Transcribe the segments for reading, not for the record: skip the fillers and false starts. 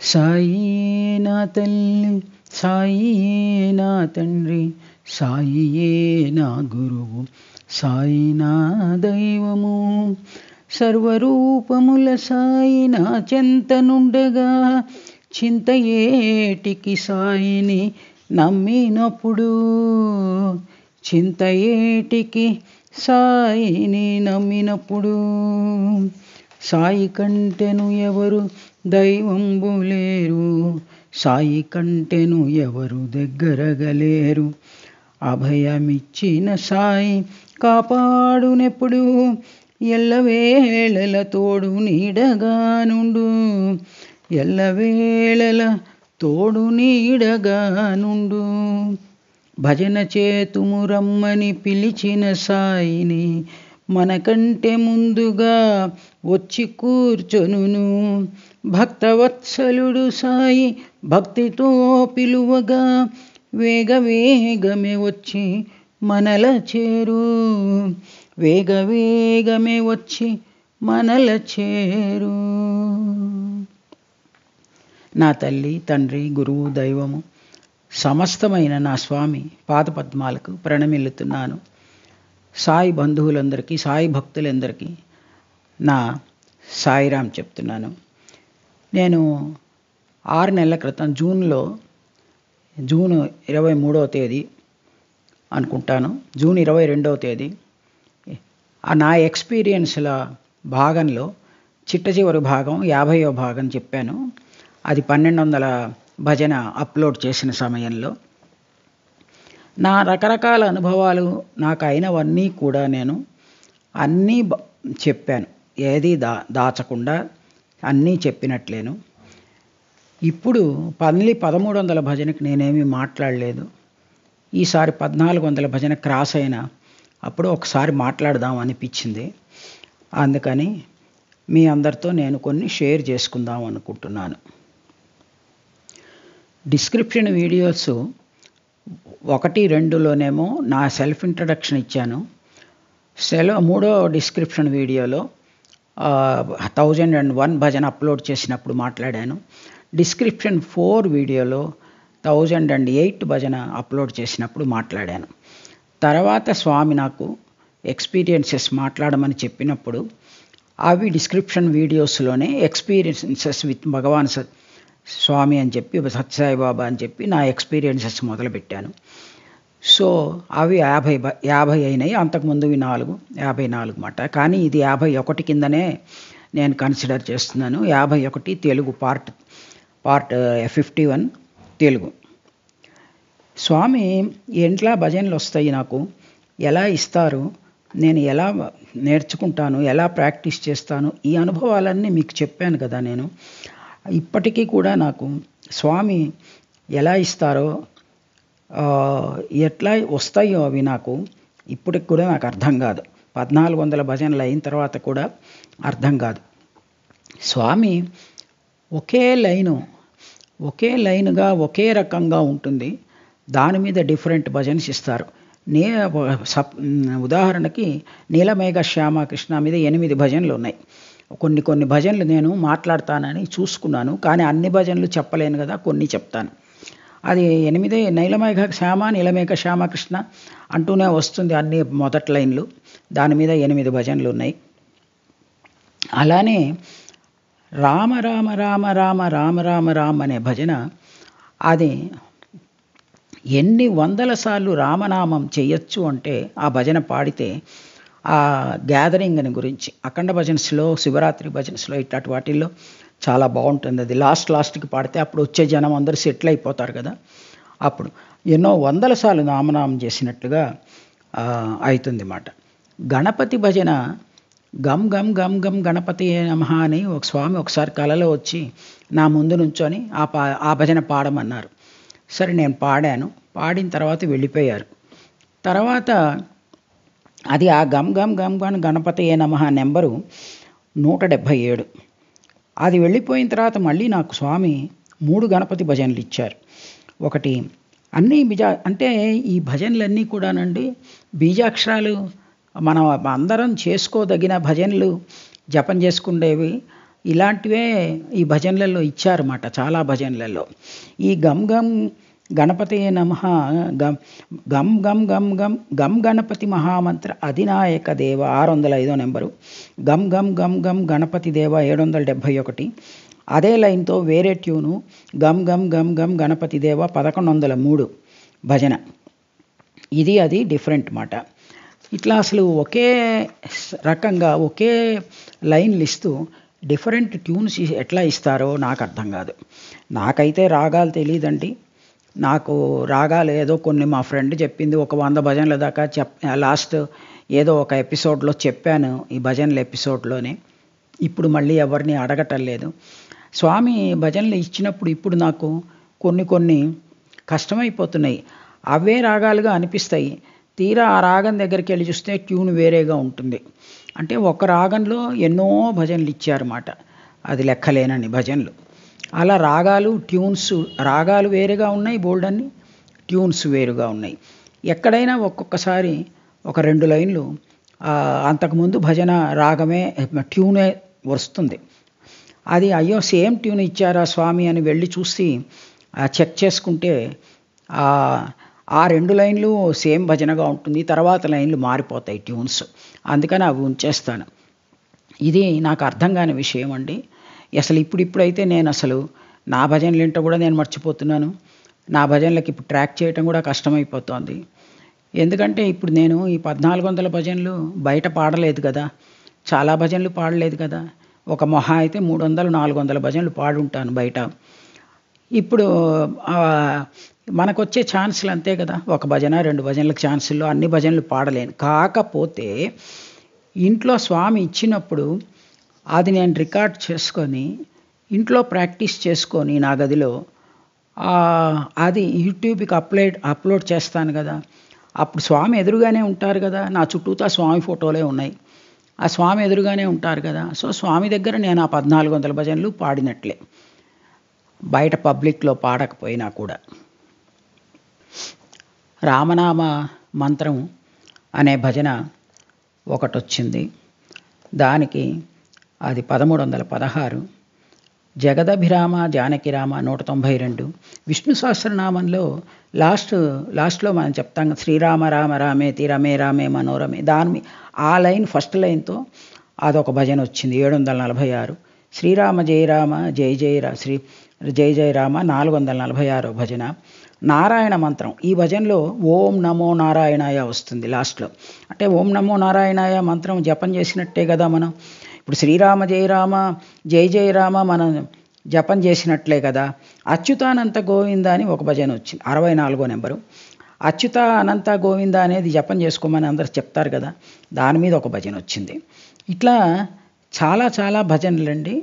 సాయియే నా తల్లి, సాయియే నా తండ్రి, సాయియే నా గురువు, సాయి నా దైవము. సర్వరూపముల సాయి నా చెంతనుండగా, చింత ఏటికి సాయిని నమ్మినప్పుడు, చింత ఏటికి సాయిని నమ్మినప్పుడు. సాయి కంటెను ఎవరు దైవంబు లేరు, సాయి కంటెను ఎవరు దగ్గరగలేరు. అభయమిచ్చిన సాయి కాపాడునెప్పుడు, ఎల్లవేళల తోడు నీడగా నుండు, ఎల్లవేళల తోడు నీడగా నుండు. భజన చేతుము రమ్మని పిలిచిన సాయిని, మనకంటే ముందుగా వచ్చి కూర్చొనును. భక్తవత్సలుడు సాయి భక్తితో పిలువగా, వేగమే వచ్చి మనల చేరు, వేగమే వచ్చి మనల చేరు. నా తల్లి, తండ్రి, గురువు, దైవము సమస్తమైన నా స్వామి పాదపద్మాలకు ప్రణమిల్లుతున్నాను. సాయి బంధువులందరికీ, సాయి భక్తులందరికీ నా సాయిరాం చెప్తున్నాను. నేను 6 నెలల క్రితం జూన్ 23వ తేదీ అనుకుంటాను, జూన్ 22వ తేదీ నా ఎక్స్పీరియన్స్ల భాగంలో చిట్ట చివరి భాగం 50వ భాగం చెప్పాను. అది 1200 భజన అప్లోడ్ చేసిన సమయంలో నా రకరకాల అనుభవాలు, నాకు అయినవన్నీ కూడా నేను అన్నీ చెప్పాను. ఏది దాచకుండా అన్నీ చెప్పినట్లేను. ఇప్పుడు 1300 భజనకి నేనేమీ మాట్లాడలేదు. ఈసారి 1400 భజన క్రాస్ అయినా అప్పుడు ఒకసారి మాట్లాడదాం అనిపించింది. అందుకని మీ అందరితో నేను కొన్ని షేర్ చేసుకుందాం అనుకుంటున్నాను. డిస్క్రిప్షన్ వీడియోస్ 1, 2లోనేమో నా సెల్ఫ్ ఇంట్రడక్షన్ ఇచ్చాను. మూడో డిస్క్రిప్షన్ వీడియోలో 1001 భజన అప్లోడ్ చేసినప్పుడు మాట్లాడాను. డిస్క్రిప్షన్ 4 వీడియోలో 1008 భజన అప్లోడ్ చేసినప్పుడు మాట్లాడాను. తర్వాత స్వామి నాకు ఎక్స్పీరియన్సెస్ మాట్లాడమని చెప్పినప్పుడు అవి డిస్క్రిప్షన్ వీడియోస్లోనే ఎక్స్పీరియన్సెస్ విత్ భగవాన్ స్వామి అని చెప్పి, సత్యసాయిబాబా అని చెప్పి నా ఎక్స్పీరియన్సెస్ మొదలుపెట్టాను. సో అవి 50 అయినాయి. అంతకుముందువి 54 మాట. కానీ ఇది 51 కిందనే నేను కన్సిడర్ చేస్తున్నాను. 51 తెలుగు పార్ట్ 51 తెలుగు. స్వామి ఎంట్లా భజనలు వస్తాయి, నాకు ఎలా ఇస్తారు, నేను ఎలా నేర్చుకుంటాను, ఎలా ప్రాక్టీస్ చేస్తాను, ఈ అనుభవాలన్నీ మీకు చెప్పాను కదా. నేను ఇప్పటికీ కూడా నాకు స్వామి ఎలా ఇస్తారో, ఎట్లా వస్తాయో అవి నాకు ఇప్పటికి కూడా నాకు అర్థం కాదు. 1400 భజనలు అయిన తర్వాత కూడా అర్థం కాదు. స్వామి ఒకే లైనుగా ఒకే రకంగా ఉంటుంది, దాని మీద డిఫరెంట్ భజన్స్ ఇస్తారు. ఉదాహరణకి నీలమేఘ శ్యామకృష్ణ మీద 8 భజనలు ఉన్నాయి. కొన్ని భజనలు నేను మాట్లాడతానని చూసుకున్నాను, కానీ అన్ని భజనలు చెప్పలేను కదా, కొన్ని చెప్తాను. అది 8 నీలమేఘ శ్యామకృష్ణ అంటూనే వస్తుంది అన్ని మొదటి లైన్లు. దాని మీద 8 భజనలు ఉన్నాయి. అలానే రామ రామ రామ రామ రామ రామ రామ అనే భజన, అది ఎన్ని 100 సార్లు రామనామం చేయొచ్చు అంటే ఆ భజన పాడితే ఆ గ్యాదరింగ్ అని గురించి అఖండ భజన్స్లో, శివరాత్రి భజన్స్లో, ఇట్లాంటి వాటిల్లో చాలా బాగుంటుంది. అది లాస్ట్కి పాడితే అప్పుడు వచ్చే జనం అందరూ సెటిల్ అయిపోతారు కదా. అప్పుడు ఎన్నో 100 సార్లు నామనామం చేసినట్లుగా అవుతుంది అన్నమాట. గణపతి భజన గమ్ గమ్ గమ్ గమ్ గణపతి నమః అని ఒక స్వామి ఒకసారి కలలో వచ్చి నా ముందు నుంచొని ఆ భజన పాడమన్నారు. సరే నేను పాడాను. పాడిన తర్వాత వెళ్ళిపోయారు. తర్వాత అది ఆ గమ్ గమ్ గమ్ గమ్ గణపతి నమః నెంబరు 177. అది వెళ్ళిపోయిన తర్వాత మళ్ళీ నాకు స్వామి 3 గణపతి భజనలు ఇచ్చారు. ఒకటి అన్నీ అంటే ఈ భజనలన్నీ కూడానండి బీజాక్షరాలు మనం అందరం చేసుకోదగిన భజనలు, జపం చేసుకునేవి. ఇలాంటివే ఈ భజనలలో ఇచ్చారన్నమాట. చాలా భజనలలో ఈ గమ్ గమ్ గణపతి నమః, గం గం గం గం గం గం గణపతి మహామంత్ర అధినాయక దేవ 605 నెంబరు, గం గం గం గం గణపతి దేవ 771. అదే లైన్తో వేరే ట్యూను గం గం గం గం గణపతి దేవ 1103 భజన. ఇది అది డిఫరెంట్ మాట. ఇట్లా అసలు ఒకే రకంగా ఒకే లైన్లు ఇస్తూ డిఫరెంట్ ట్యూన్స్ ఎట్లా ఇస్తారో నాకు అర్థం కాదు. నాకైతే రాగాలు తెలియదండి. నాకు రాగాలు ఏదో కొన్ని మా ఫ్రెండ్ చెప్పింది, ఒక 100 భజనల దాకా లాస్ట్ ఏదో ఒక ఎపిసోడ్లో చెప్పాను, ఈ భజనల ఎపిసోడ్లోనే. ఇప్పుడు మళ్ళీ ఎవరిని అడగటం లేదు. స్వామి భజనలు ఇచ్చినప్పుడు ఇప్పుడు నాకు కొన్ని కష్టమైపోతున్నాయి. అవే రాగాలుగా అనిపిస్తాయి. తీరా ఆ రాగం దగ్గరికి వెళ్ళి చూస్తే ట్యూన్ వేరేగా ఉంటుంది. అంటే ఒక రాగంలో ఎన్నో భజనలు ఇచ్చారన్నమాట. అది లెక్కలేనని భజనలు. అలా రాగాలు ట్యూన్స్, రాగాలు వేరుగా ఉన్నాయి, బోల్డన్ని ట్యూన్స్ వేరుగా ఉన్నాయి. ఎక్కడైనా ఒక్కొక్కసారి ఒక 2 లైన్లు అంతకుముందు భజన రాగమే ట్యూనే వస్తుంది. అది అయ్యో సేమ్ ట్యూన్ ఇచ్చారా స్వామి అని వెళ్ళి చూసి చెక్ చేసుకుంటే ఆ 2 లైన్లు సేమ్ భజనగా ఉంటుంది, తర్వాత లైన్లు మారిపోతాయి ట్యూన్స్. అందుకని అవి ఉంచేస్తాను. ఇది నాకు అర్థం కాని విషయం అండి. అసలు ఇప్పుడైతే నేను అసలు నా భజనలు ఏంటో కూడా నేను మర్చిపోతున్నాను. నా భజనలకు ఇప్పుడు ట్రాక్ చేయటం కూడా కష్టమైపోతుంది. ఎందుకంటే ఇప్పుడు నేను ఈ 1400 భజనలు బయట పాడలేదు కదా, చాలా భజనలు పాడలేదు కదా. ఒక మహా అయితే 300-400 భజనలు పాడుంటాను బయట. ఇప్పుడు మనకొచ్చే ఛాన్సులు అంతే కదా, ఒక భజన 2 భజనలకు ఛాన్సుల్లో అన్ని భజనలు పాడలేను. కాకపోతే ఇంట్లో స్వామి ఇచ్చినప్పుడు అది నేను రికార్డ్ చేసుకొని ఇంట్లో ప్రాక్టీస్ చేసుకొని నా గదిలో అది యూట్యూబ్కి అప్లోడ్ చేస్తాను కదా. అప్పుడు స్వామి ఎదురుగానే ఉంటారు కదా, నా చుట్టూతా స్వామి ఫోటోలే ఉన్నాయి, ఆ స్వామి ఎదురుగానే ఉంటారు కదా. సో స్వామి దగ్గర నేను ఆ 1400 భజనలు పాడినట్లే, బయట పబ్లిక్లో పాడకపోయినా కూడా. రామనామ మంత్రం అనే భజన ఒకటి వచ్చింది, దానికి అది 1316. జగదభిరామ జానకిరామ 192. విష్ణు సహస్రనామంలో లాస్ట్లో మనం చెప్తాం శ్రీరామ రామ రామేతి రమే రామే మనోరమే, ఆ లైన్ ఫస్ట్ లైన్తో అదొక భజన వచ్చింది 746. శ్రీరామ జయ రామ జయ జయ రామ 446 భజన. నారాయణ మంత్రం ఈ భజనలో ఓం నమో నారాయణాయ వస్తుంది లాస్ట్లో. అంటే ఓం నమో నారాయణాయ మంత్రం జపం చేసినట్టే కదా మనం. ఇప్పుడు శ్రీరామ జయ రామ జయ రామ మనం జపం చేసినట్లే కదా. అచ్యుతానంత గోవింద అని ఒక భజన వచ్చింది 64 నెంబరు. అచ్యుత అనంత గోవింద అనేది జపం చేసుకోమని అందరు చెప్తారు కదా, దాని మీద ఒక భజన వచ్చింది. ఇట్లా చాలా భజనలండి.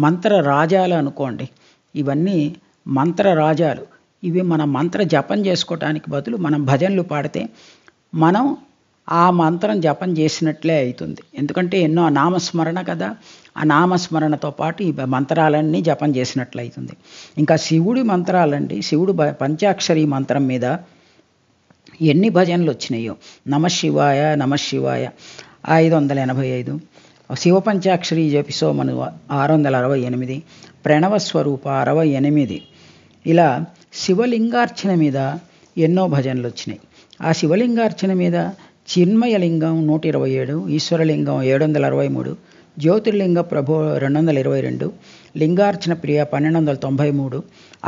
మంత్ర రాజాలు అనుకోండి, ఇవన్నీ మంత్ర రాజాలు. ఇవి మన మంత్ర జపం చేసుకోవటానికి బదులు మనం భజనలు పాడితే మనం ఆ మంత్రం జపం చేసినట్లే అవుతుంది. ఎందుకంటే ఎన్నో నామస్మరణ కదా, ఆ నామస్మరణతో పాటు ఈ మంత్రాలన్నీ జపం చేసినట్లు అవుతుంది. ఇంకా శివుడి మంత్రాలండి, శివుడు పంచాక్షరి మంత్రం మీద ఎన్ని భజనలు వచ్చినాయో. నమశివాయ 585, శివ పంచాక్షరి జపిసోమను 668, ప్రణవ స్వరూప 68. ఇలా శివలింగార్చన మీద ఎన్నో భజనలు వచ్చినాయి. ఆ శివలింగార్చన మీద చిన్మయలింగం 127, ఈశ్వరలింగం 763, జ్యోతిర్లింగ ప్రభో 222, లింగార్చన ప్రియ 1293,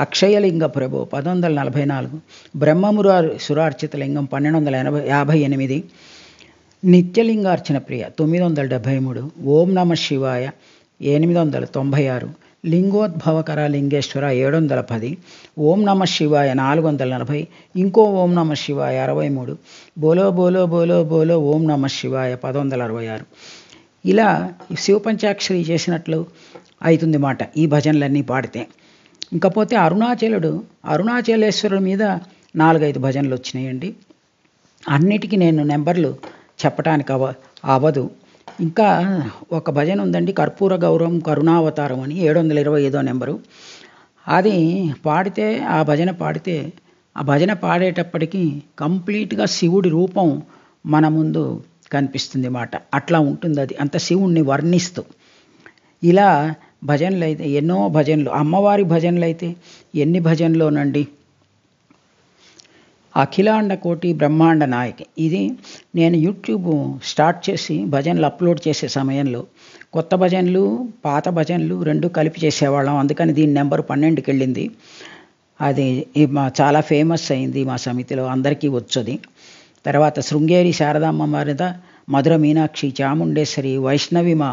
అక్షయలింగ ప్రభో 1144, బ్రహ్మమురాసురార్చిత లింగం 1258, నిత్యలింగార్చన ప్రియ 973, ఓం నమ శివాయ 896, లింగోద్భవకర లింగేశ్వర 710, ఓం నమ శివాయ 440, ఇంకో ఓం నమ శివాయ 63, బోలో బోలో బోలో బోలో ఓం నమ శివాయ 1166. ఇలా శివపంచాక్షరి చేసినట్లు అవుతుంది మాట ఈ భజనలన్నీ పాడితే. ఇంకపోతే అరుణాచలేశ్వరుడి మీద 4-5 భజనలు వచ్చినాయండి. అన్నిటికీ నేను నెంబర్లు చెప్పడానికి అవ్వదు. ఇంకా ఒక భజన ఉందండి, కర్పూర గౌరవం కరుణావతారం అని 725 నెంబరు. అది పాడితే ఆ భజన పాడేటప్పటికీ కంప్లీట్గా శివుడి రూపం మన ముందు కనిపిస్తుంది మాట. అట్లా ఉంటుంది అది, అంత శివుణ్ణి వర్ణిస్తూ. ఇలా భజనలు అయితే ఎన్నో భజనలు, అమ్మవారి భజనలు అయితే ఎన్ని భజనలోనండి. అఖిలాండ కోటి బ్రహ్మాండ నాయకి, ఇది నేను యూట్యూబ్ స్టార్ట్ చేసి భజనలు అప్లోడ్ చేసే సమయంలో కొత్త భజనలు పాత భజనలు రెండు కలిపి చేసేవాళ్ళం. అందుకని దీని నెంబర్ 12కి వెళ్ళింది. అది చాలా ఫేమస్ అయింది మా సమితిలో, అందరికీ వచ్చుది. తర్వాత శృంగేరి శారదామ్మ వారిద, మధుర మీనాక్షి, చాముండేశ్వరి, వైష్ణవి, మా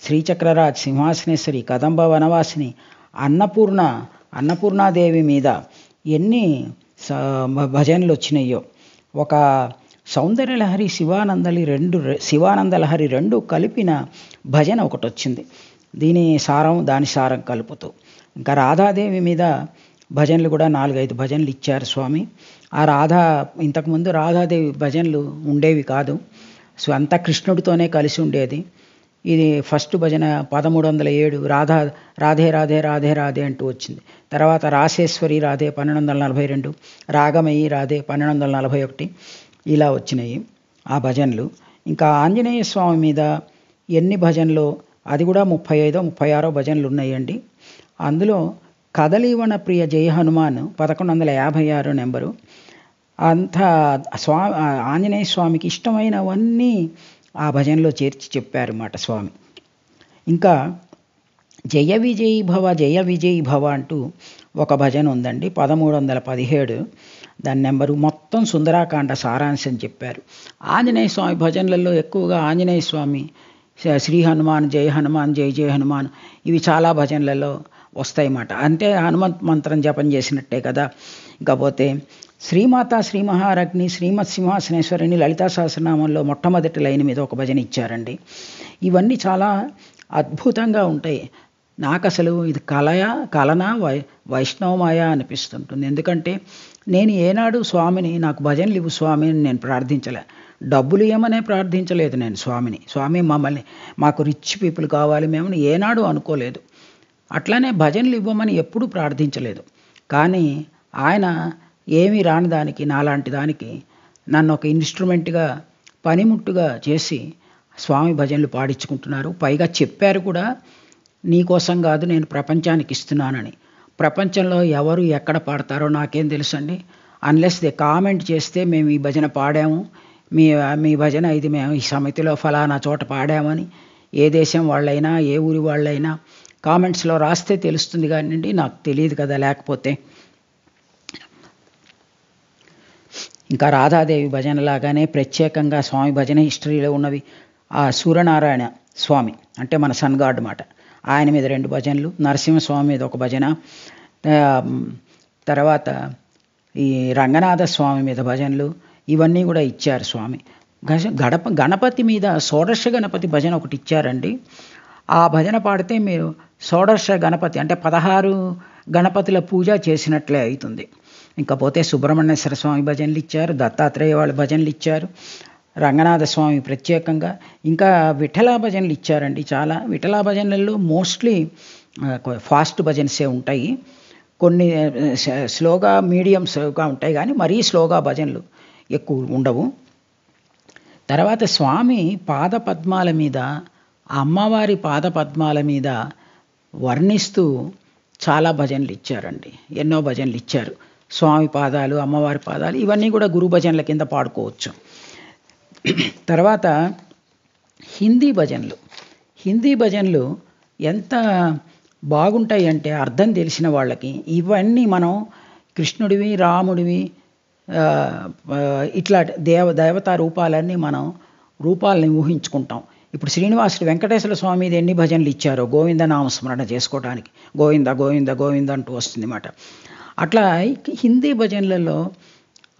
శ్రీచక్రరాజ్, సింహాసనేశ్వరి, కదంబ వనవాసిని, అన్నపూర్ణాదేవి మీద ఎన్ని భజనలు వచ్చినాయో. ఒక సౌందర్యలహరి శివానందలహరి రెండు కలిపిన భజన ఒకటి వచ్చింది. దీని సారం దాని సారం కలుపుతూ. ఇంకా రాధాదేవి మీద భజనలు కూడా 4-5 భజనలు ఇచ్చారు స్వామి. ఆ ఇంతకుముందు రాధాదేవి భజనలు ఉండేవి కాదు, అంతా కృష్ణుడితోనే కలిసి ఉండేది. ఇది ఫస్ట్ భజన 1307 రాధే రాధే రాధే రాధే అంటూ వచ్చింది. తర్వాత రాసేశ్వరి రాధే 1242, రాగమయి రాధే 1241, ఇలా వచ్చినాయి ఆ భజనలు. ఇంకా ఆంజనేయ స్వామి మీద ఎన్ని భజనలు, అది కూడా 35-36 భజనలు ఉన్నాయండి. అందులో కదలీవన ప్రియ జయ హనుమాన్ 1156 నెంబరు. అంతా ఆంజనేయ స్వామికి ఇష్టమైనవన్నీ ఆ భజనలో చేర్చి చెప్పారన్నమాట స్వామి. ఇంకా జయ విజయీ భవ అంటూ ఒక భజన ఉందండి, 1317 దాని నెంబరు. మొత్తం సుందరాకాండ సారాంశం చెప్పారు. ఆంజనేయ స్వామి భజనలలో ఎక్కువగా ఆంజనేయ స్వామి, శ్రీ హనుమాన్, జయ హనుమాన్, జయ జయ హనుమాన్, ఇవి చాలా భజనలలో వస్తాయన్నమాట. అంటే హనుమంత్ మంత్రం జపం చేసినట్టే కదా. ఇకపోతే శ్రీమాత శ్రీ మహారాజ్ని శ్రీమత్ సింహాసనేశ్వరిని లలితా సహస్రనామంలో మొట్టమొదటి లైన్ మీద ఒక భజన ఇచ్చారండి. ఇవన్నీ చాలా అద్భుతంగా ఉంటాయి. నాకు అసలు ఇది కలనా వైష్ణవమాయ అనిపిస్తుంటుంది. ఎందుకంటే నేను ఏనాడు స్వామిని నాకు భజనలు ఇవ్వు స్వామి అని నేను ప్రార్థించలే, డబ్బులు ఏమనే ప్రార్థించలేదు నేను స్వామిని. స్వామి మమ్మల్ని, మాకు రిచ్ పీపుల్ కావాలి మేము ఏనాడు అనుకోలేదు. అట్లానే భజనలు ఇవ్వమని ఎప్పుడూ ప్రార్థించలేదు. కానీ ఆయన ఏమీ రాని దానికి, నాలాంటి దానికి నన్ను ఒక ఇన్స్ట్రుమెంట్గా, పనిముట్టుగా చేసి స్వామి భజనలు పాడించుకుంటున్నారు. పైగా చెప్పారు కూడా, నీకోసం కాదు నేను ప్రపంచానికి ఇస్తున్నానని. ప్రపంచంలో ఎవరు ఎక్కడ పాడతారో నాకేం తెలుసండి. అన్లెస్ దే కామెంట్ చేస్తే మేము ఈ భజన పాడాము, మీ భజన ఇది మేము ఈ సమితిలో ఫలానా చోట పాడామని ఏ దేశం వాళ్ళైనా ఏ ఊరి వాళ్ళైనా కామెంట్స్లో రాస్తే తెలుస్తుంది కానివ్వండి, నాకు తెలియదు కదా లేకపోతే. ఇంకా రాధాదేవి భజన లాగానే ప్రత్యేకంగా స్వామి భజన హిస్టరీలో ఉన్నవి ఆ సూర్యనారాయణ స్వామి, అంటే మన సన్ గాడ్ మాట, ఆయన మీద 2 భజనలు, నరసింహస్వామి మీద ఒక భజన, తర్వాత ఈ రంగనాథ స్వామి మీద భజనలు, ఇవన్నీ కూడా ఇచ్చారు స్వామి. గణపతి మీద షోడశ గణపతి భజన ఒకటి ఇచ్చారండి. ఆ భజన పాడితే మీరు షోడశ గణపతి అంటే 16 గణపతుల పూజ చేసినట్లే అవుతుంది. ఇంకపోతే సుబ్రహ్మణ్యేశ్వర స్వామి భజనలు ఇచ్చారు, దత్తాత్రేయ వాళ్ళ భజనలు ఇచ్చారు, రంగనాథ స్వామి ప్రత్యేకంగా. ఇంకా విఠలా భజనలు ఇచ్చారండి చాలా. విఠలా భజనల్లో మోస్ట్లీ ఫాస్ట్ భజన్సే ఉంటాయి, కొన్ని స్లోగా మీడియం స్లోగా ఉంటాయి, కానీ మరీ స్లోగా భజనలు ఎక్కువ ఉండవు. తర్వాత స్వామి పాదపద్మాల మీద, అమ్మవారి పాదపద్మాల మీద వర్ణిస్తూ చాలా భజనలు ఇచ్చారండి, ఎన్నో భజనలు ఇచ్చారు. స్వామి పాదాలు, అమ్మవారి పాదాలు, ఇవన్నీ కూడా గురు భజనల కింద పాడుకోవచ్చు. తర్వాత హిందీ భజనలు ఎంత బాగుంటాయి అంటే అర్థం తెలిసిన వాళ్ళకి. ఇవన్నీ మనం కృష్ణుడివి, రాముడివి, ఇట్లా దేవతా రూపాలన్నీ మనం రూపాలని ఊహించుకుంటాం. ఇప్పుడు శ్రీనివాసుడు వెంకటేశ్వర స్వామి మీద ఎన్ని భజనలు ఇచ్చారో గోవింద నామస్మరణ చేసుకోవడానికి, గోవింద గోవింద గోవింద అంటూ వస్తుంది అన్నమాట. అట్లా హిందీ భజనలలో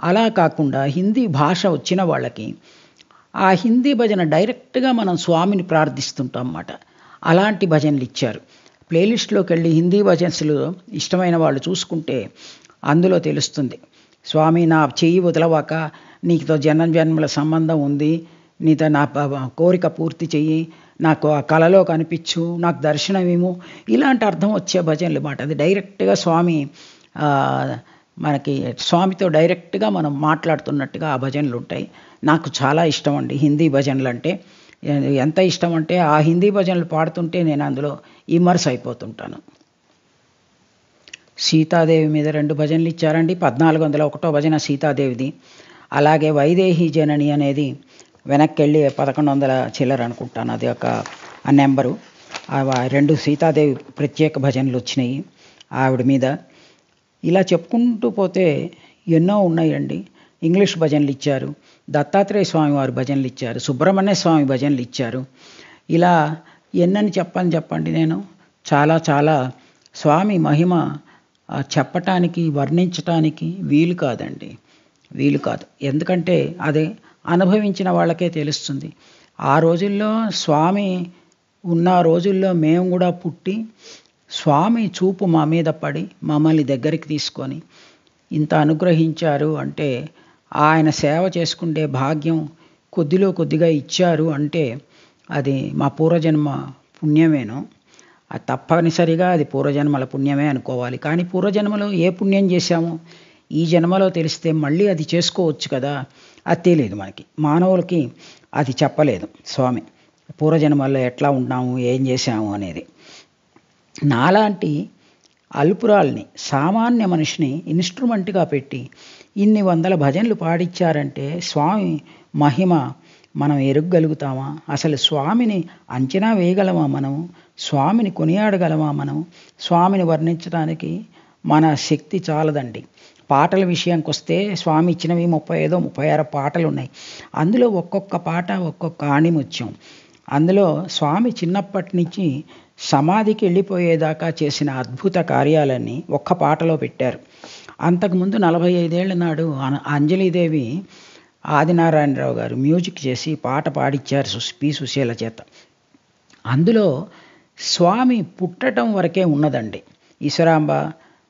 అలా కాకుండా హిందీ భాష వచ్చిన వాళ్ళకి ఆ హిందీ భజన డైరెక్ట్గా మనం స్వామిని ప్రార్థిస్తుంటాం అన్నమాట. అలాంటి భజనలు ఇచ్చారు. ప్లేలిస్ట్లోకి వెళ్ళి హిందీ భజన్స్లు ఇష్టమైన వాళ్ళు చూసుకుంటే అందులో తెలుస్తుంది. స్వామి నా చెయ్యి వదలవాక, నీతో జన్మల సంబంధం ఉంది, నీతో నా కోరిక పూర్తి చెయ్యి, నాకు ఆ కళలో కనిపించు, నాకు దర్శనమేమో, ఇలాంటి అర్థం వచ్చే భజనలు అన్నమాట. అది డైరెక్ట్గా స్వామి మనకి స్వామితో డైరెక్ట్గా మనం మాట్లాడుతున్నట్టుగా ఆ భజనలు ఉంటాయి. నాకు చాలా ఇష్టం అండి హిందీ భజనలు అంటే. ఎంత ఇష్టం అంటే ఆ హిందీ భజనలు పాడుతుంటే నేను అందులో ఇమ్మర్స్ అయిపోతుంటాను. సీతాదేవి మీద 2 భజనలు ఇచ్చారండి. 1401 భజన సీతాదేవిది. అలాగే వైదేహి జనని అనేది వెనక్కి వెళ్ళి 1100 చిల్లర అనుకుంటాను, అది ఒక నెంబరు. 2 సీతాదేవి ప్రత్యేక భజనలు వచ్చినాయి ఆవిడ మీద. ఇలా చెప్పుకుంటూ పోతే ఎన్నో ఉన్నాయండి. ఇంగ్లీష్ భజనలు ఇచ్చారు, దత్తాత్రేయ స్వామి వారి భజనలు ఇచ్చారు, సుబ్రహ్మణ్య స్వామి భజనలు ఇచ్చారు. ఇలా ఎన్నని చెప్పండి. నేను చాలా చాలా స్వామి మహిమ చెప్పటానికి వర్ణించటానికి వీలు కాదండి, వీలు కాదు. ఎందుకంటే అదే అనుభవించిన వాళ్ళకే తెలుస్తుంది. ఆ రోజుల్లో స్వామి ఉన్న రోజుల్లో మేము కూడా పుట్టి స్వామి చూపు మా మీద పడి మమ్మల్ని దగ్గరికి తీసుకొని ఇంత అనుగ్రహించారు అంటే, ఆయన సేవ చేసుకుంటే భాగ్యం కొద్దిలో కొద్దిగా ఇచ్చారు అంటే అది మా పూర్వజన్మ పుణ్యమేను. అది తప్పనిసరిగా అది పూర్వజన్మల పుణ్యమే అనుకోవాలి. కానీ పూర్వజన్మలో ఏ పుణ్యం చేశామో ఈ జన్మలో తెలిస్తే మళ్ళీ అది చేసుకోవచ్చు కదా, అది తెలియదు మనకి. మానవులకి అది చెప్పలేదు స్వామి, పూర్వజన్మల్లో ఎట్లా ఉన్నాము ఏం చేశాము అనేది. నాలాంటి అల్పురాల్ని సామాన్య మనిషిని ఇన్స్ట్రుమెంట్గా పెట్టి ఇన్ని వందల భజనలు పాడిచ్చారంటే స్వామి మహిమ మనం ఎరుగగలుగుతామా? అసలు స్వామిని అంచనా వేయగలమా మనం? స్వామిని కొనియాడగలమా మనం? స్వామిని వర్ణించడానికి మన శక్తి చాలదండి. పాటల విషయానికి వస్తే స్వామి ఇచ్చినవి 35-36 పాటలు ఉన్నాయి. అందులో ఒక్కొక్క పాట ఒక్కొక్క ఆణిముత్యం. అందులో స్వామి చిన్నప్పటి నుంచి సమాధికి వెళ్ళిపోయేదాకా చేసిన అద్భుత కార్యాలన్నీ ఒక్క పాటలో పెట్టారు. అంతకుముందు 45 ఏళ్ల నాడు అంజలీదేవి ఆదినారాయణరావు గారు మ్యూజిక్ చేసి పాట పాడిచ్చారు పి. సుశీల చేత. అందులో స్వామి పుట్టడం వరకే ఉన్నదండి. ఈశ్వరాంబ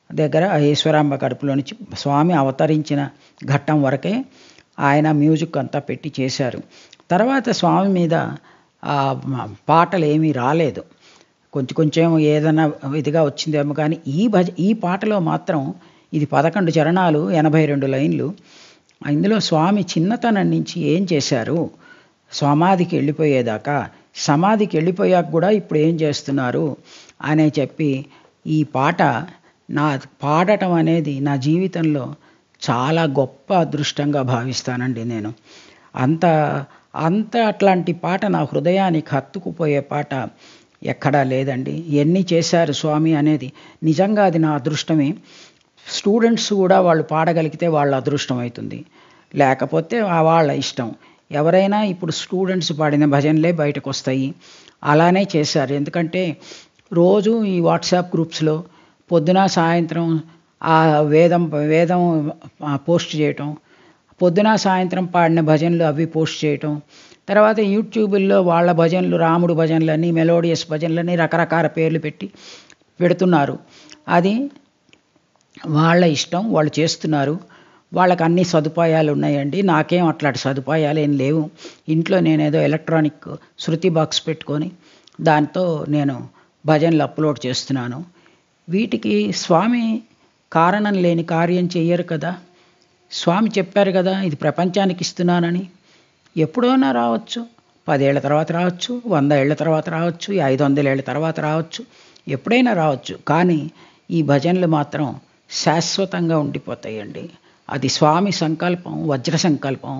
దగ్గర ఈశ్వరాంబ కడుపులో నుంచి స్వామి అవతరించిన ఘట్టం వరకే ఆయన మ్యూజిక్ అంతా పెట్టి చేశారు. తర్వాత స్వామి మీద పాటలు ఏమీ రాలేదు, కొంచెం ఏదైనా ఇదిగా వచ్చిందేమో. కానీ ఈ పాటలో మాత్రం ఇది 11 చరణాలు, 82 లైన్లు. ఇందులో స్వామి చిన్నతనం నుంచి ఏం చేశారు, సమాధికి వెళ్ళిపోయేదాకా, సమాధికి వెళ్ళిపోయాక కూడా ఇప్పుడు ఏం చేస్తున్నారు అనే చెప్పి ఈ పాట నా పాడటం అనేది నా జీవితంలో చాలా గొప్ప అదృష్టంగా భావిస్తానండి నేను. అంత అట్లాంటి పాట నా హృదయానికి హత్తుకుపోయే పాట ఎక్కడా లేదండి. ఎన్ని చేశారు స్వామి అనేది నిజంగా అది నా అదృష్టమే. స్టూడెంట్స్ కూడా వాళ్ళు పాడగలిగితే వాళ్ళ అదృష్టం అవుతుంది, లేకపోతే వాళ్ళ ఇష్టం. ఎవరైనా ఇప్పుడు స్టూడెంట్స్ పాడిన భజనలే బయటకు వస్తాయి. అలానే చేశారు. ఎందుకంటే రోజు ఈ వాట్సాప్ గ్రూప్స్లో పొద్దున సాయంత్రం ఆ వేదం పోస్ట్ చేయటం, పొద్దున సాయంత్రం పాడిన భజనలు అవి పోస్ట్ చేయటం, తర్వాత యూట్యూబుల్లో వాళ్ళ భజనలు, రాముడు భజనలని, మెలోడియస్ భజనలని రకరకాల పేర్లు పెడుతున్నారు. అది వాళ్ళ ఇష్టం, వాళ్ళు చేస్తున్నారు. వాళ్ళకి అన్ని సదుపాయాలు ఉన్నాయండి. నాకేం అట్లాంటి సదుపాయాలు ఏం లేవు. ఇంట్లో నేనేదో ఎలక్ట్రానిక్ శృతి బాక్స్ పెట్టుకొని దాంతో నేను భజనలు అప్లోడ్ చేస్తున్నాను. వీటికి స్వామి కారణం లేని కార్యం చెయ్యరు కదా. స్వామి చెప్పారు కదా, ఇది ప్రపంచానికి ఇస్తున్నానని. ఎప్పుడైనా రావచ్చు, 10 ఏళ్ల తర్వాత రావచ్చు, 100 ఏళ్ల తర్వాత రావచ్చు, 500 ఏళ్ల తర్వాత రావచ్చు, ఎప్పుడైనా రావచ్చు. కానీ ఈ భజనలు మాత్రం శాశ్వతంగా ఉండిపోతాయండి. అది స్వామి సంకల్పం, వజ్ర సంకల్పం,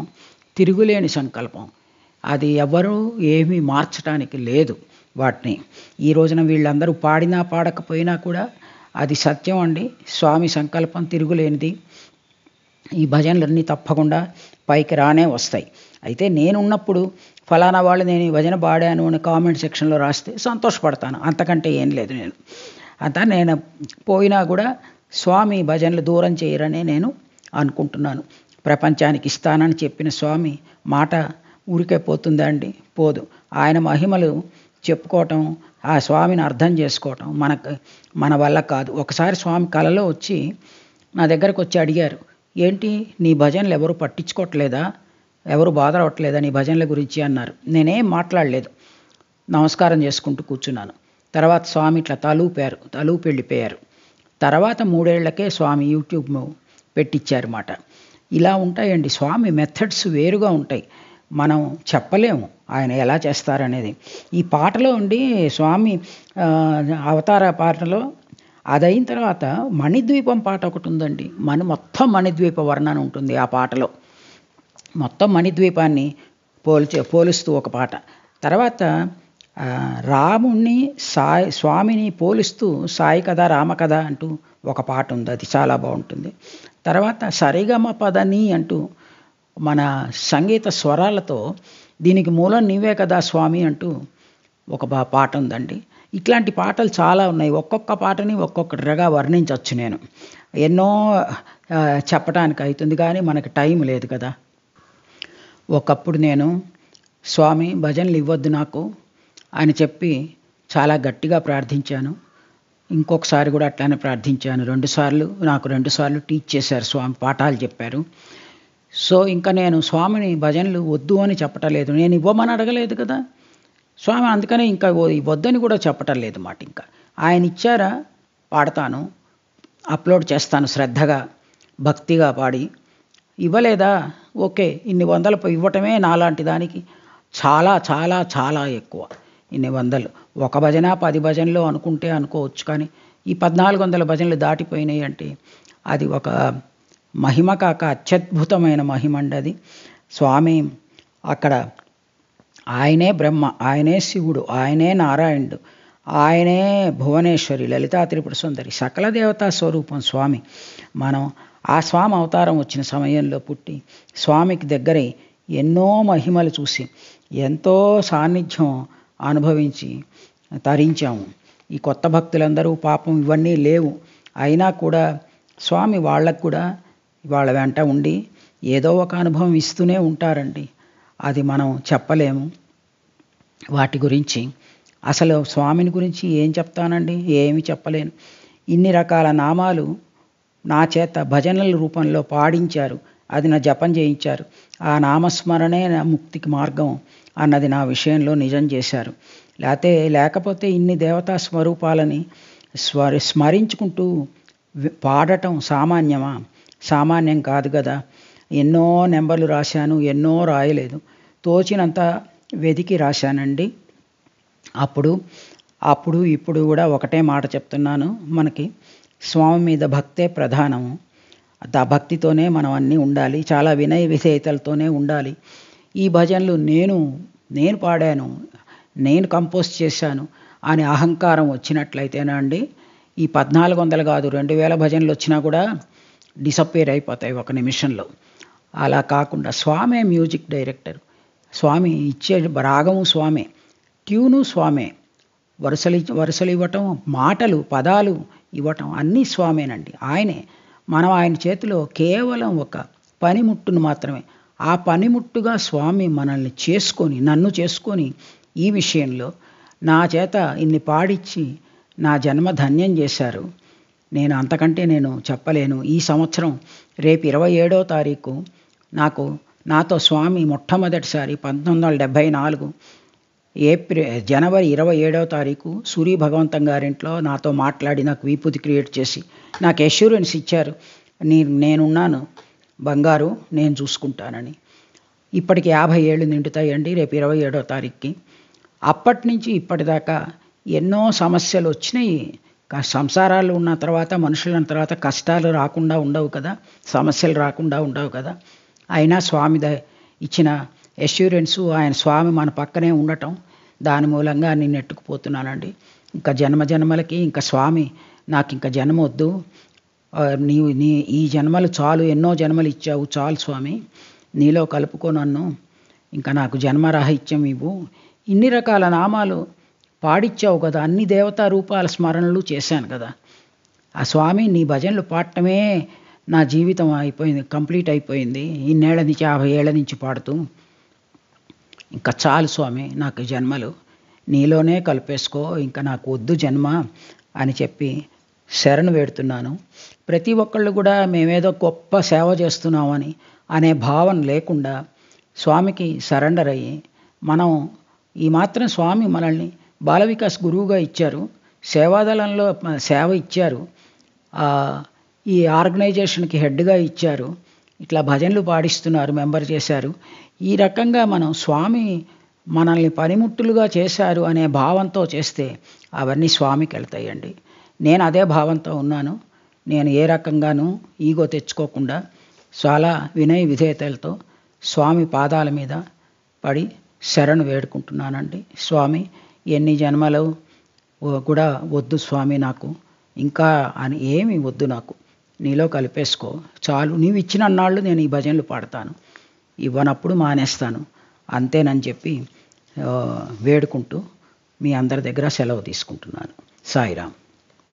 తిరుగులేని సంకల్పం. అది ఎవరూ ఏమీ మార్చడానికి లేదు వాటిని. ఈ రోజున వీళ్ళందరూ పాడినా పాడకపోయినా కూడా అది సత్యం అండి. స్వామి సంకల్పం తిరుగులేనిది. ఈ భజనలన్నీ తప్పకుండా పైకి రానే వస్తాయి. అయితే నేనున్నప్పుడు ఫలానా వాళ్ళు నేను ఈ భజన పాడాను అని కామెంట్ సెక్షన్లో రాస్తే సంతోషపడతాను, అంతకంటే ఏం లేదు. నేను పోయినా కూడా స్వామి భజనలు దూరం చేయరని నేను అనుకుంటున్నాను. ప్రపంచానికి ఇస్తానని చెప్పిన స్వామి మాట ఊరికే పోతుందా అండి? పోదు. ఆయన మహిమలు చెప్పుకోవటం, ఆ స్వామిని అర్థం చేసుకోవటం మన వల్ల కాదు. ఒకసారి స్వామి కలలో వచ్చి నా దగ్గరకు వచ్చి అడిగారు, ఏంటి నీ భజనలు ఎవరు పట్టించుకోవట్లేదా, ఎవరు బాధపడట్లేదా నీ భజనల గురించి అన్నారు. నేనేం మాట్లాడలేదు, నమస్కారం చేసుకుంటూ కూర్చున్నాను. తర్వాత స్వామి ఇట్లా తలూపి వెళ్ళిపోయారు. తర్వాత 3 ఏళ్లకే స్వామి యూట్యూబ్ పెట్టించారన్నమాట. ఇలా ఉంటాయండి స్వామి మెథడ్స్, వేరుగా ఉంటాయి. మనం చెప్పలేము ఆయన ఎలా చేస్తారనేది. ఈ పాటలో ఉండి స్వామి అవతార పాటలో అదయిన తర్వాత మణిద్వీపం పాట ఒకటి ఉందండి. మొత్తం మణిద్వీప వర్ణన ఉంటుంది ఆ పాటలో. మొత్తం మణిద్వీపాన్ని పోలుస్తూ ఒక పాట. తర్వాత రాముణ్ణి స్వామిని పోలుస్తూ సాయి కథ రామకథ అంటూ ఒక పాట ఉంది, అది చాలా బాగుంటుంది. తర్వాత సరిగమ పదని అంటూ మన సంగీత స్వరాలతో దీనికి మూలం నీవే కదా స్వామి అంటూ ఒక పాట ఉందండి. ఇట్లాంటి పాటలు చాలా ఉన్నాయి. ఒక్కొక్క పాటని ఒక్కొక్కటిగా వర్ణించవచ్చు నేను. ఎన్నో చెప్పడానికి అవుతుంది కానీ మనకి టైం లేదు కదా. ఒకప్పుడు నేను స్వామి భజనలు ఇవ్వద్దు నాకు అని చెప్పి చాలా గట్టిగా ప్రార్థించాను. ఇంకొకసారి కూడా అట్లానే ప్రార్థించాను. 2 సార్లు నాకు 2 సార్లు టీచ్ చేశారు స్వామి, పాఠాలు చెప్పారు. సో ఇంకా నేను స్వామిని భజనలు వద్దు అని చెప్పటం లేదు. నేను ఇవ్వమని అడగలేదు కదా స్వామి, అందుకనే ఇంకా వద్దని కూడా చెప్పటం లేదు మాట. ఇంకా ఆయన ఇచ్చారా పాడతాను, అప్లోడ్ చేస్తాను శ్రద్ధగా భక్తిగా పాడి. ఇవ్వలేదా ఓకే, ఇన్ని వందలు ఇవ్వటమే నాలాంటి దానికి చాలా చాలా చాలా ఎక్కువ. ఇన్ని వందలు ఒక భజన 10 భజనలు అనుకుంటే అనుకోవచ్చు, కానీ ఈ 1400 భజనలు దాటిపోయినాయి అంటే అది ఒక మహిమ కాక అత్యద్భుతమైన మహిమ అండి అది. స్వామి అక్కడ ఆయనే బ్రహ్మ, ఆయనే శివుడు, ఆయనే నారాయణుడు, ఆయనే భువనేశ్వరి, లలితా త్రిపుర సుందరి, సకల దేవతా స్వరూపం స్వామి. మనం ఆ స్వామి అవతారం వచ్చిన సమయంలో పుట్టి స్వామికి దగ్గరై ఎన్నో మహిమలు చూసి ఎంతో సాన్నిధ్యం అనుభవించి తరించాము. ఈ కొత్త భక్తులందరూ పాపం ఇవన్నీ లేవు, అయినా కూడా స్వామి వాళ్ళకు కూడా వాళ్ళ వెంట ఉండి ఏదో ఒక అనుభవం ఇస్తూనే ఉంటారండి. అది మనం చెప్పలేము. వాటి గురించి అసలు స్వామిని గురించి ఏం చెప్తానండి, ఏమి చెప్పలేను. ఇన్ని రకాల నామాలు నా చేత భజనల రూపంలో పాడించారు, అది నా జపం చేయించారు. ఆ నామస్మరణే నా ముక్తికి మార్గం అన్నది నా విషయంలో నిజం చేశారు. లేకపోతే ఇన్ని దేవతా స్వరూపాలని స్మరించుకుంటూ పాడటం సామాన్యమా? సామాన్యం కాదు కదా. ఎన్నో నెంబర్లు రాశాను, ఎన్నో రాయలేదు, తోచినంత వెతికి రాశానండి. అప్పుడు ఇప్పుడు కూడా ఒకటే మాట చెప్తున్నాను, మనకి స్వామి మీద భక్తే ప్రధానము. ఆ భక్తితోనే మనం అన్నీ ఉండాలి, చాలా వినయ విధేయతలతోనే ఉండాలి. ఈ భజనలు నేను పాడాను, నేను కంపోజ్ చేశాను అని అహంకారం వచ్చినట్లయితేనా అండి ఈ 1400 కాదు 2000 భజనలు వచ్చినా కూడా డిసప్పేర్ అయిపోతాయి ఒక నిమిషంలో. అలా కాకుండా స్వామే మ్యూజిక్ డైరెక్టర్, స్వామి ఇచ్చే రాగము స్వామే, ట్యూను స్వామే, వరుసలు ఇవ్వటం, మాటలు పదాలు ఇవ్వటం అన్నీ స్వామేనండి. ఆయనే. మనం ఆయన చేతిలో కేవలం ఒక పనిముట్టును మాత్రమే. ఆ పనిముట్టుగా స్వామి మనల్ని నన్ను చేసుకొని ఈ విషయంలో నా చేత ఇన్ని పాడిచ్చి నా జన్మ ధన్యం చేశారు. నేను అంతకంటే నేను చెప్పలేను. ఈ సంవత్సరం రేపు 27వ తారీఖు నాతో స్వామి మొట్టమొదటిసారి 1974 జనవరి 27వ తారీఖు సూరి భగవంతం గారింట్లో నాతో మాట్లాడి నాకు విభూతి క్రియేట్ చేసి నాకు అష్యూరెన్స్ ఇచ్చారు, నేనున్నాను బంగారు, నేను చూసుకుంటానని. ఇప్పటికి 50 ఏళ్ళు నిండుతాయండి రేపు 27వ తారీఖుకి. అప్పటి నుంచి ఇప్పటిదాకా ఎన్నో సమస్యలు వచ్చినాయి. సంసారాలు ఉన్న తర్వాత, మనుషులున్న తర్వాత కష్టాలు రాకుండా ఉండవు కదా, సమస్యలు రాకుండా ఉండవు కదా. అయినా స్వామి ఇచ్చిన అష్యూరెన్సు, ఆయన స్వామి మన పక్కనే ఉండటం, దాని మూలంగా నేను నెట్టుకుపోతున్నానండి. ఇంకా జన్మలకి ఇంకా స్వామి నాకు ఇంకా జన్మ వద్దు, నీ ఈ జన్మలు చాలు, ఎన్నో జన్మలు ఇచ్చావు చాలు స్వామి, నీలో కలుపుకో నన్ను, ఇంకా నాకు జన్మరాహిత్యం ఇవ్వు. ఇన్ని రకాల నామాలు పాడిచ్చావు కదా, అన్ని దేవతా రూపాల స్మరణలు చేశాను కదా. ఆ స్వామి నీ భజనలు పాడటమే నా జీవితం అయిపోయింది, కంప్లీట్ అయిపోయింది. ఇన్నేళ్ల నుంచి 50 ఏళ్ల నుంచి పాడుతూ ఇంకా చాలు స్వామి, నాకు జన్మలు నీలోనే కలిపేసుకో, ఇంకా నాకు వద్దు జన్మ అని చెప్పి శరణు వేడుతున్నాను. ప్రతి ఒక్కళ్ళు కూడా మేమేదో గొప్ప సేవ చేస్తున్నామని అనే భావన లేకుండా స్వామికి సరెండర్ అయ్యి, మనం ఈ మాత్రం స్వామి మనల్ని బాల వికాస్ గురువుగా ఇచ్చారు, సేవాదళంలో సేవ ఇచ్చారు, ఈ ఆర్గనైజేషన్కి హెడ్గా ఇచ్చారు, ఇట్లా భజనలు పాడిస్తున్నారు, మెంబర్ చేశారు. ఈ రకంగా మనం స్వామి మనల్ని పనిముట్టులుగా చేశారు అనే భావంతో చేస్తే అవన్నీ స్వామికి వెళ్తాయండి. నేను అదే భావంతో ఉన్నాను. నేను ఏ రకంగానూ ఈగో తెచ్చుకోకుండా చాలా వినయ విధేయతలతో స్వామి పాదాల మీద పడి శరణు వేడుకుంటున్నానండి. స్వామి, ఎన్ని జన్మలు కూడా వద్దు స్వామి, నాకు ఇంకా అని ఏమి వద్దు, నాకు నీలో కలిపేసుకో చాలు. నీవు ఇచ్చిన అన్నాళ్ళు నేను ఈ భజనలు పాడతాను, ఇవ్వనప్పుడు మానేస్తాను అంతేనని చెప్పి వేడుకుంటూ మీ అందరి దగ్గర సెలవు తీసుకుంటున్నాను. సాయిరామ్.